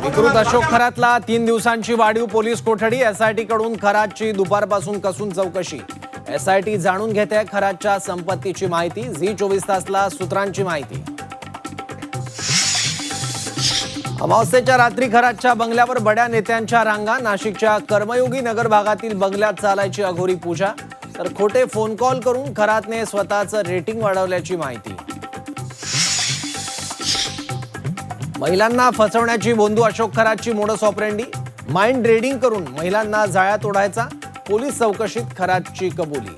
विकृत अशोक खरातला 3 दिवसांची वाढीव पोलीस कोठडी. एसआयटी कडून खरातची दुपारपासून कसून चौकशी. एसआयटी जाणून घेते खरातच्या संपत्तीची माहिती. झी 24 तासला सूत्रांची माहिती. अमावस्येच्या रात्री खरातच्या बंगल्यावर बड्या नेत्यांच्या रांगा. नाशिकच्या कर्मयोगी नगर भागातील बंगल्यात चालायची अघोरी पूजा. तर खोटे फोन कॉल करून खरातने स्वतःचं रेटिंग वाढवल्याची माहिती. महिलांना फसवण्याची बोंधू अशोक खरातची मोडस ऑपरेंडी. माइंड रीडिंग करून महिलांना जाळ्यात ओढायचा. पोलीस चौकशीत खरातची कबुली.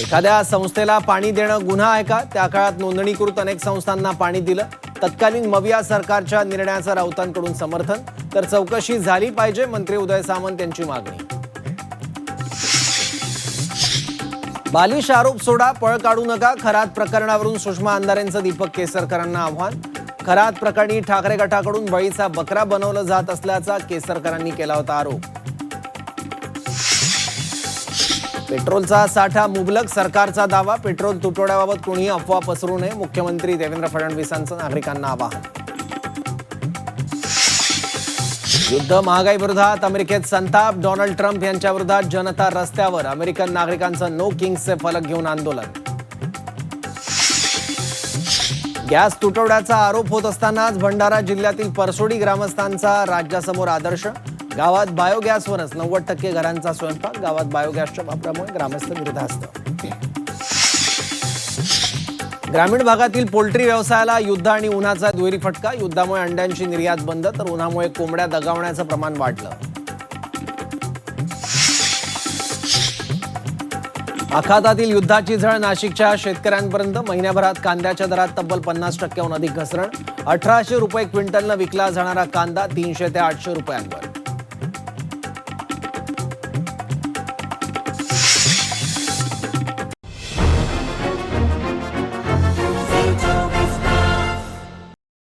एखाद्या संस्थेला पाणी देणं गुन्हा आहे का? त्या काळात नोंदणीकृत अनेक संस्थांना पाणी दिलं. तत्कालीन मविया सरकारच्या निर्णयाचं राऊतांकडून समर्थन. तर चौकशी झाली पाहिजे, मंत्री उदय सामंत यांची मागणी. बालिश आरोप सोडा, पळ काढू नका. खरात प्रकरणावरून सुषमा अंधारेंचं दीपक केसरकरांना आव्हान. खरात प्रकरणी ठाकरे गटाकडून बळीचा बकरा बनवलं जात असल्याचा केसरकरांनी केला होता आरोप. पेट्रोलचा साठा मुबलक, सरकारचा दावा. पेट्रोल तुटवड्याबाबत कोणीही अफवा पसरू नये, मुख्यमंत्री देवेंद्र फडणवीसांचं नागरिकांना आवाहन. युद्ध महागाई विरोधात अमेरिकेत संताप. डोनाल्ड ट्रम्प यांच्या विरोधात जनता रस्त्यावर. अमेरिकन नागरिकांचं नो किंग्सचे फलक घेऊन आंदोलन. गॅस तुटवड्याचा आरोप होत असतानाच भंडारा जिल्ह्यातील परसोडी ग्रामस्थांचा राज्यासमोर आदर्श. गावात बायोगॅसवरच 90% घरांचा स्वयंपाक. गावात बायोगॅसच्या वापरामुळे ग्रामस्थ निर्धास्त. ग्रामीण भागातील पोल्ट्री व्यवसायाला युद्ध आणि उन्हाचा दुहेरी फटका. युद्धामुळे अंड्यांची निर्यात बंद, तर उन्हामुळे कोंबड्या दगावण्याचं प्रमाण वाढलं. आखातातील युद्धाची झळ नाशिकच्या शेतकऱ्यांपर्यंत. महिन्याभरात कांद्याच्या दरात तब्बल 50%हून अधिक घसरण. 1800 रुपये क्विंटलनं विकला जाणारा कांदा 300 ते 800 रुपयांवर.